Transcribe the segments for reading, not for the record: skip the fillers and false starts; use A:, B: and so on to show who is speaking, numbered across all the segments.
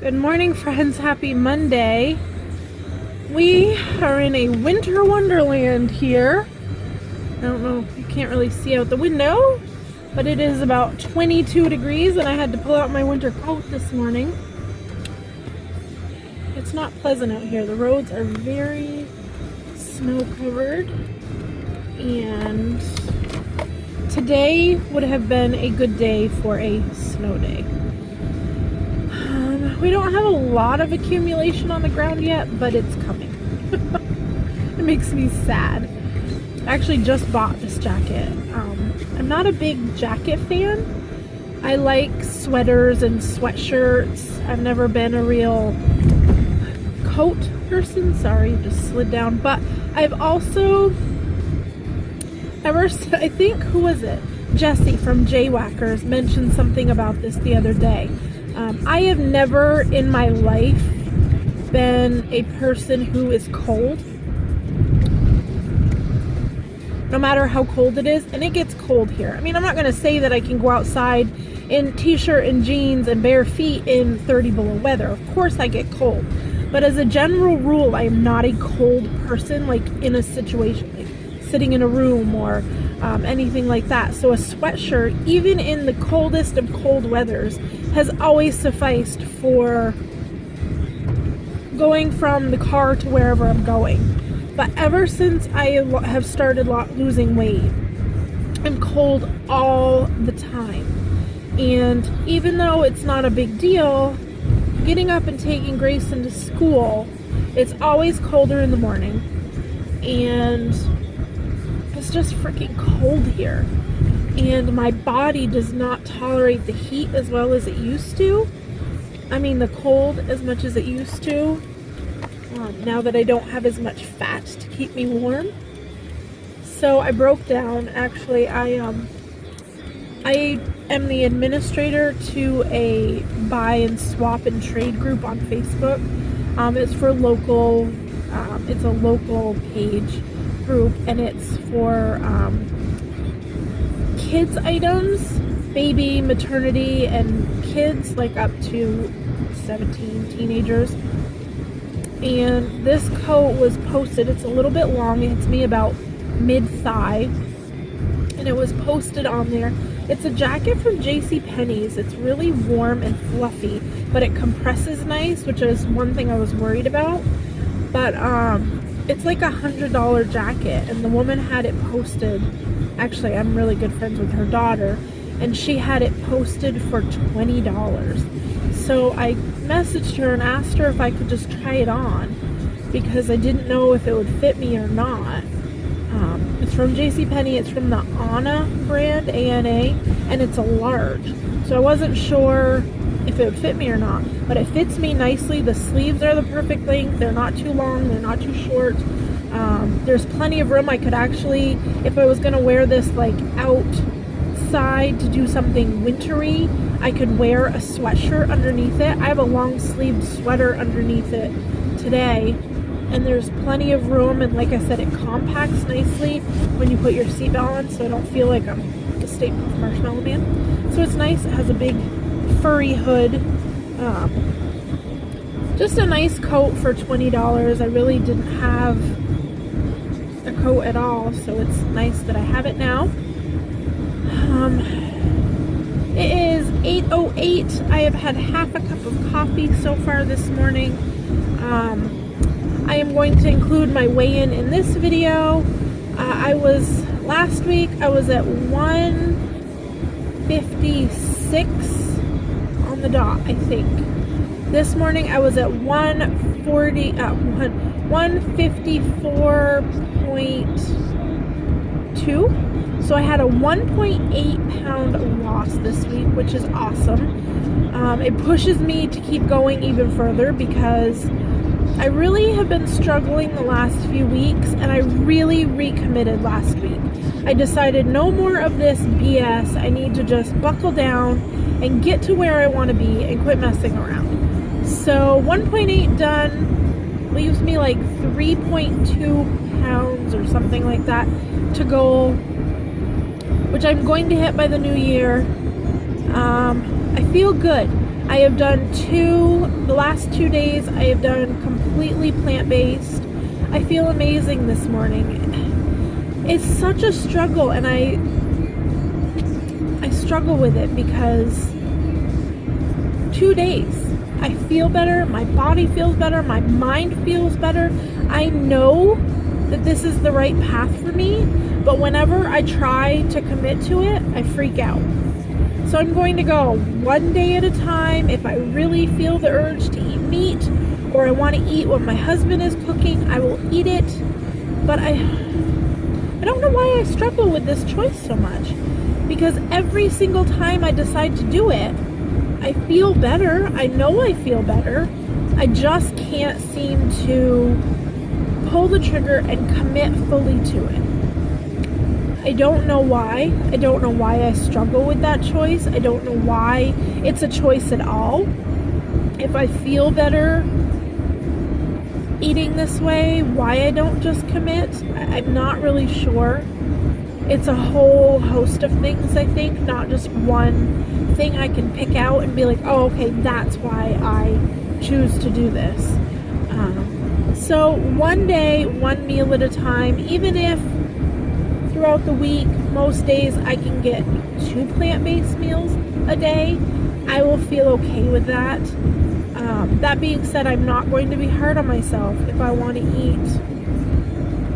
A: Good morning, friends. Happy Monday. We are in a winter wonderland here. I don't know, you can't really see out the window, but it is about 22 degrees and I had to pull out my winter coat this morning. It's not pleasant out here. The roads are very snow covered and today would have been a good day for a snow day. We don't have a lot of accumulation on the ground yet, but it's coming. It makes me sad. I actually just bought this jacket. I'm not a big jacket fan. I like sweaters and sweatshirts. I've never been a real coat person. Sorry, just slid down. But I've also I think, who was it? Jesse from Jaywhackers mentioned something about this the other day. I have never in my life been a person who is cold. No matter how cold it is, and it gets cold here. I mean, I'm not going to say that I can go outside in t-shirt and jeans and bare feet in 30 below weather. Of course I get cold. But as a general rule, I am not a cold person, like in a situation, like sitting in a room or anything like that. So a sweatshirt, even in the coldest of cold weathers, has always sufficed for going from the car to wherever I'm going. But ever since I have started losing weight, I'm cold all the time. And even though it's not a big deal, getting up and taking Grayson to school, it's always colder in the morning. And it's just freaking cold here. And my body does not tolerate the heat as well as it used to. I mean the cold as much as it used to. Now that I don't have as much fat to keep me warm. So I broke down. Actually, I am the administrator to a buy and swap and trade group on Facebook. It's for local, it's a local page group, and it's for kids items, baby, maternity, and kids like up to 17, teenagers. And this coat was posted. It's a little bit long. It hits me about mid-thigh, and it was posted on there. It's a jacket from JCPenney's. It's really warm and fluffy, but it compresses nice, which is one thing I was worried about. But it's like $100 jacket, and the woman had it posted. Actually, I'm really good friends with her daughter, and she had it posted for $20. So I messaged her and asked her if I could just try it on, because I didn't know if it would fit me or not. It's from JCPenney. It's from the Anna brand, ANA, and it's a large. So I wasn't sure if it would fit me or not, but it fits me nicely. The sleeves are the perfect length. They're not too long. They're not too short. There's plenty of room. I could actually, if I was going to wear this like outside to do something wintry, I could wear a sweatshirt underneath it. I have a long sleeved sweater underneath it today, and there's plenty of room, and like I said, it compacts nicely when you put your seatbelt on, so I don't feel like I'm the Stay Puft Marshmallow Man. So it's nice. It has a big furry hood. Just a nice coat for $20. I really didn't have a coat at all, so it's nice that I have it now. It is 8:08. I have had half a cup of coffee so far this morning. I am going to include my weigh-in in this video. Last week I was at 156 on the dot, I think. This morning I was at 154.2. So I had a 1.8 pound loss this week, which is awesome. It pushes me to keep going even further because I really have been struggling the last few weeks, and I really recommitted last week. I decided no more of this BS. I need to just buckle down and get to where I want to be and quit messing around. So 1.8 done leaves me like 3.2 pounds or something like that to goal, which I'm going to hit by the new year. I feel good. I have done the last 2 days, I have done completely plant-based. I feel amazing this morning. It's such a struggle, and I struggle with it because 2 days, I feel better, my body feels better, my mind feels better. I know that this is the right path for me, but whenever I try to commit to it, I freak out. So I'm going to go one day at a time. If I really feel the urge to eat meat, or I want to eat what my husband is cooking, I will eat it. But I don't know why I struggle with this choice so much, because every single time I decide to do it, I feel better. I know I feel better. I just can't seem to pull the trigger and commit fully to it. I don't know why. I don't know why I struggle with that choice. I don't know why it's a choice at all. If I feel better eating this way, why I don't just commit, I'm not really sure. It's a whole host of things, I think, not just one thing I can pick out and be like, oh, okay, that's why I choose to do this. So one day, one meal at a time, even if throughout the week, most days I can get 2 plant-based meals a day, I will feel okay with that. That being said, I'm not going to be hard on myself if I want to eat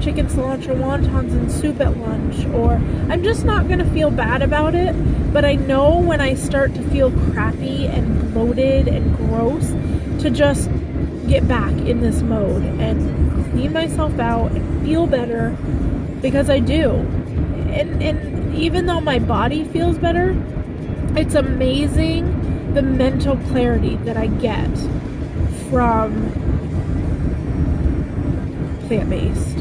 A: chicken cilantro wontons and soup at lunch, or I'm just not going to feel bad about it. But I know when I start to feel crappy and bloated and gross, to just get back in this mode and clean myself out and feel better, because I do. And even though my body feels better, it's amazing the mental clarity that I get from plant-based.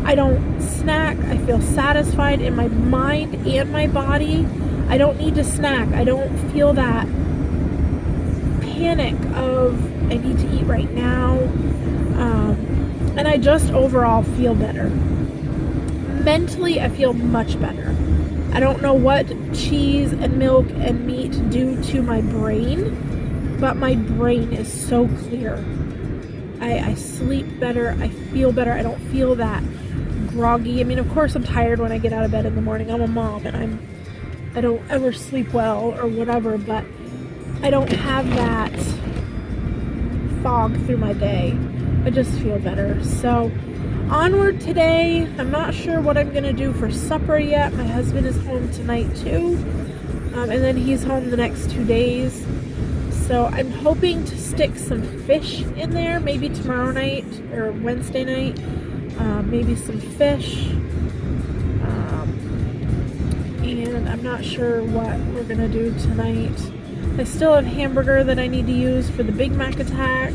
A: I don't snack. I feel satisfied in my mind and my body. I don't need to snack. I don't feel that panic of I need to eat right now. And I just overall feel better. Mentally, I feel much better. I don't know what cheese and milk and meat do to my brain, but my brain is so clear. I sleep better. I feel better. I don't feel that groggy. I mean, of course I'm tired when I get out of bed in the morning. I'm a mom and I don't ever sleep well or whatever, but I don't have that fog through my day. I just feel better. So onward today. I'm not sure what I'm gonna do for supper yet. My husband is home tonight too, and then he's home the next 2 days. So I'm hoping to stick some fish in there, maybe tomorrow night or Wednesday night. Maybe some fish, and I'm not sure what we're gonna do tonight. I still have hamburger that I need to use for the Big Mac attack,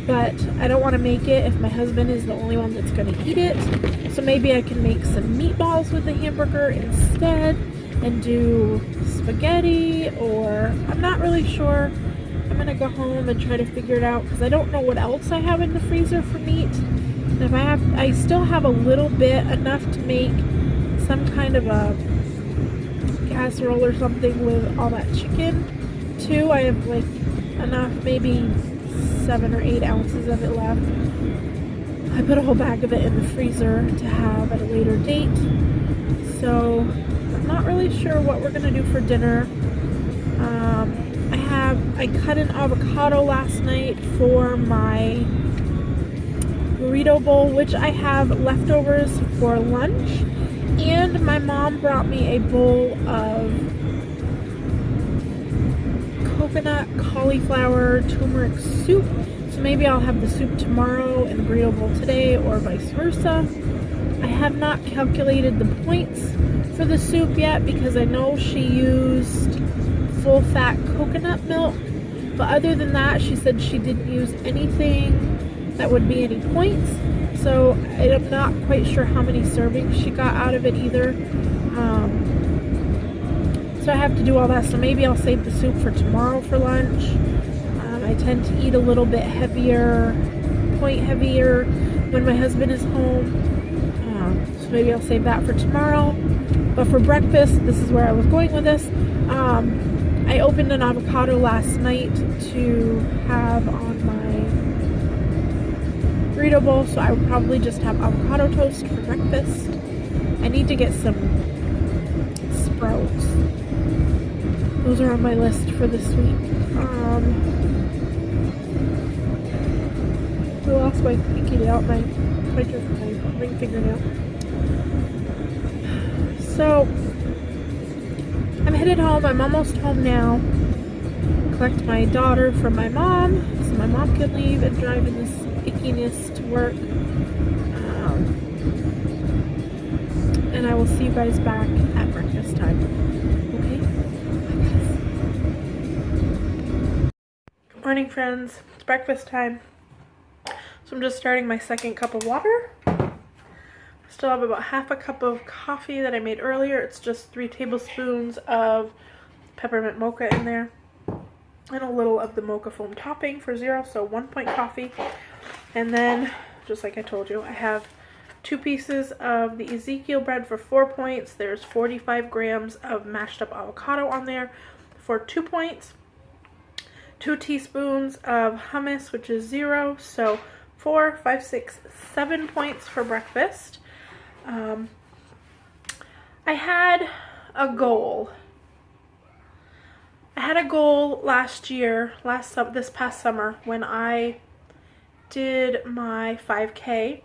A: but I don't want to make it if my husband is the only one that's going to eat it. So maybe I can make some meatballs with the hamburger instead and do spaghetti, or I'm not really sure. I'm going to go home and try to figure it out because I don't know what else I have in the freezer for meat. And if I still have a little bit, enough to make some kind of a casserole or something with all that chicken too. I have like enough, maybe 7 or 8 ounces of it left. I put a whole bag of it in the freezer to have at a later date. So I'm not really sure what we're gonna do for dinner. I cut an avocado last night for my burrito bowl, which I have leftovers for lunch, and my mom brought me a bowl of coconut cauliflower turmeric soup, so maybe I'll have the soup tomorrow and the burrito bowl today, or vice versa. I have not calculated the points for the soup yet because I know she used full fat coconut milk, but other than that she said she didn't use anything that would be any points, so I'm not quite sure how many servings she got out of it either. So I have to do all that, so maybe I'll save the soup for tomorrow for lunch. I tend to eat a little bit heavier, point heavier when my husband is home, so maybe I'll save that for tomorrow. But for breakfast, this is where I was going with this. I opened an avocado last night to have on my burrito bowl, so I will probably just have avocado toast for breakfast. I need to get some sprouts. Those are on my list for this week. I lost my pinky nail, my ring fingernail. So I'm headed home. I'm almost home now. Collect my daughter from my mom, so my mom can leave and drive in this ickiness to work. And I will see you guys back at breakfast time. Okay? Bye, guys. Good morning, friends. It's breakfast time. So I'm just starting my second cup of water. Still have about half a cup of coffee that I made earlier. It's just 3 tablespoons of peppermint mocha in there. And a little of the mocha foam topping for 0, so 1 point coffee. And then, just like I told you, I have 2 pieces of the Ezekiel bread for 4 points. There's 45 grams of mashed up avocado on there for 2 points. 2 teaspoons of hummus, which is 0, so 4, 5, 6, 7 points for breakfast. I had a goal. I had a goal last year, this past summer, when I did my 5K.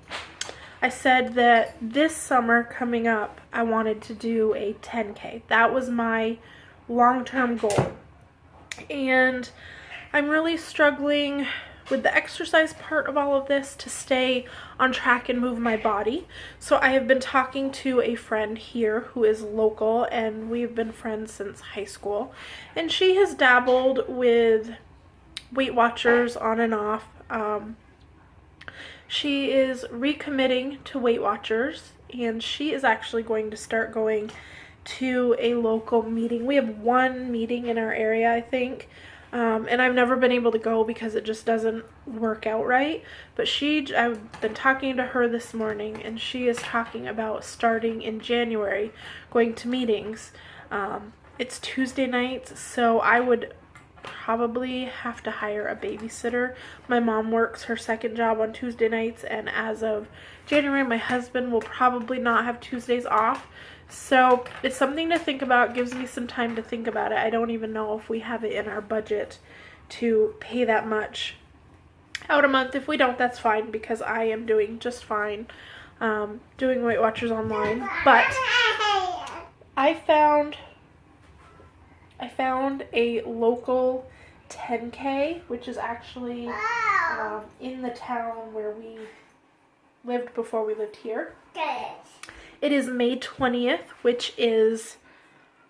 A: I said that this summer coming up, I wanted to do a 10K. That was my long-term goal. And I'm really struggling with the exercise part of all of this to stay on track and move my body. So I have been talking to a friend here who is local, and we've been friends since high school. And she has dabbled with Weight Watchers on and off. She is recommitting to Weight Watchers, and she is actually going to start going to a local meeting. We have 1 meeting in our area, I think. And I've never been able to go because it just doesn't work out right. But I've been talking to her this morning, and she is talking about starting in January, going to meetings. It's Tuesday nights, so I would probably have to hire a babysitter. My mom works her second job on Tuesday nights, and as of January, my husband will probably not have Tuesdays off. So it's something to think about. It gives me some time to think about it. I don't even know if we have it in our budget to pay that much out a month. If we don't, that's fine, because I am doing just fine doing Weight Watchers online. But I found a local 10K, which is actually in the town where we lived before we lived here. It is May 20th, which is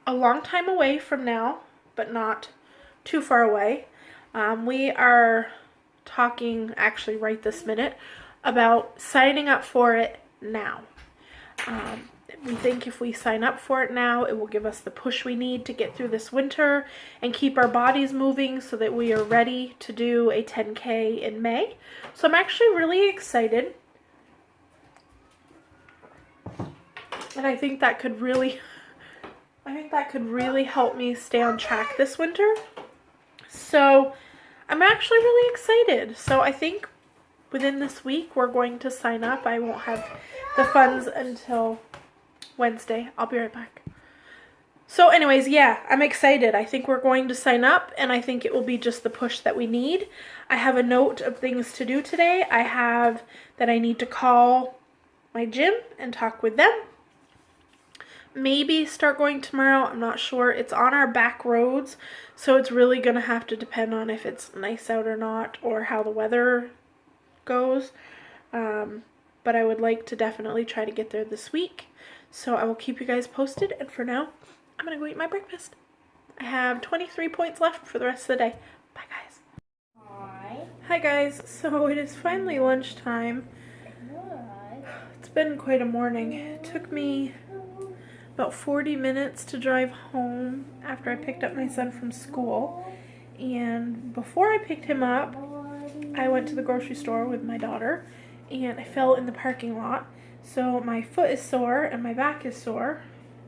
A: a long time away from now, but not too far away. We are talking, actually right this minute, about signing up for it now. We think if we sign up for it now, it will give us the push we need to get through this winter and keep our bodies moving so that we are ready to do a 10K in May. So I'm actually really excited. And I think that could really help me stay on track this winter. So I'm actually really excited. So I think within this week we're going to sign up. I won't have the funds until Wednesday. I'll be right back. So anyways, yeah, I'm excited. I think we're going to sign up, and I think it will be just the push that we need. I have a note of things to do today. I have that I need to call my gym and talk with them. Maybe start going tomorrow. I'm not sure. It's on our back roads, so it's really going to have to depend on if it's nice out or not, or how the weather goes. But I would like to definitely try to get there this week. So I will keep you guys posted, and for now, I'm going to go eat my breakfast. I have 23 points left for the rest of the day. Bye, guys. Hi, guys. So it is finally lunchtime. It's been quite a morning. It took me about 40 minutes to drive home after I picked up my son from school. And before I picked him up, I went to the grocery store with my daughter, and I fell in the parking lot. So my foot is sore and my back is sore,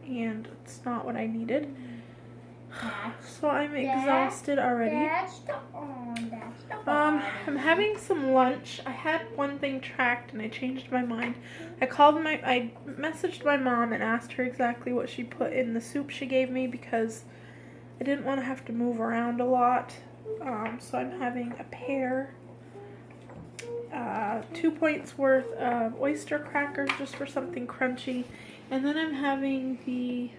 A: and it's not what I needed. So I'm exhausted already. I'm having some lunch. I had one thing tracked and I changed my mind. I messaged my mom and asked her exactly what she put in the soup she gave me because I didn't want to have to move around a lot. So I'm having a pear, 2 points worth of oyster crackers just for something crunchy, and then I'm having the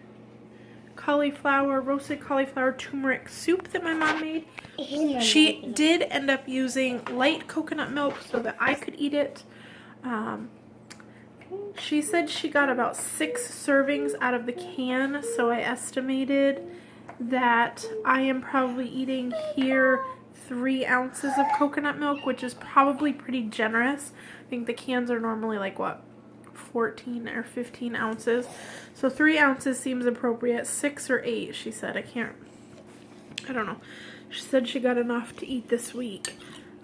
A: roasted cauliflower turmeric soup that my mom made. She did end up using light coconut milk so that I could eat it. She said she got about 6 servings out of the can, so I estimated that I am probably eating here 3 ounces of coconut milk, which is probably pretty generous. I think the cans are normally like, what, 14 or 15 ounces. So 3 ounces seems appropriate. 6 or 8, she said. I don't know. She said she got enough to eat this week.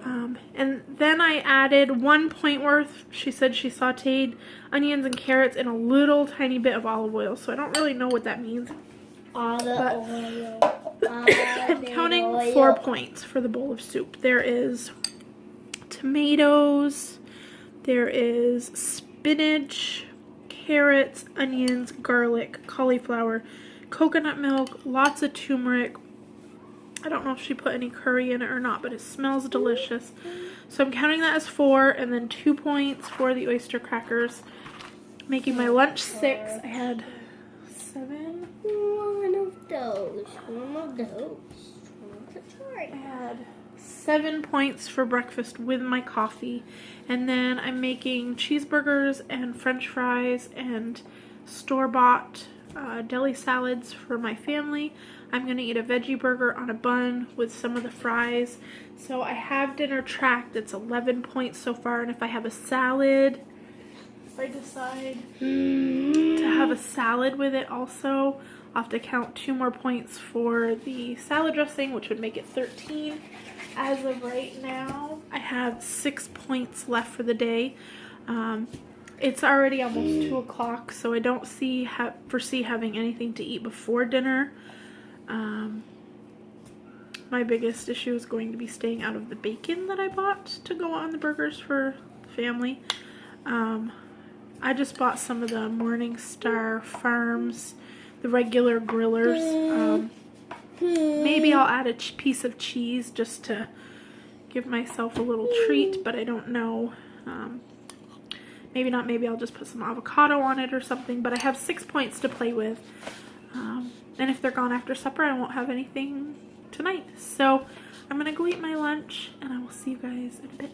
A: And then I added 1 point worth. She said she sauteed onions and carrots in a little tiny bit of olive oil. So I don't really know what that means. I'm counting 4 points for the bowl of soup. There is tomatoes, there is spinach, carrots, onions, garlic, cauliflower, coconut milk, lots of turmeric. I don't know if she put any curry in it or not, but it smells delicious. So I'm counting that as 4, and then 2 points for the oyster crackers, making my lunch 6. I had 7.
B: One of those.
A: I had 7 points for breakfast with my coffee, and then I'm making cheeseburgers and french fries and store-bought deli salads for my family. I'm going to eat a veggie burger on a bun with some of the fries. So I have dinner tracked. It's 11 points so far, and if I have a salad, if I decide to have a salad with it also, I'll have to count 2 more points for the salad dressing, which would make it 13. As of right now, I have 6 points left for the day. It's already almost 2 o'clock, so I don't foresee having anything to eat before dinner. My biggest issue is going to be staying out of the bacon that I bought to go on the burgers for family. I just bought some of the Morningstar Farms, the regular grillers. Maybe I'll add a piece of cheese just to give myself a little treat, but I don't know. Maybe not. Maybe I'll just put some avocado on it or something, but I have 6 points to play with. And if they're gone after supper, I won't have anything tonight. So I'm going to go eat my lunch, and I will see you guys in a bit.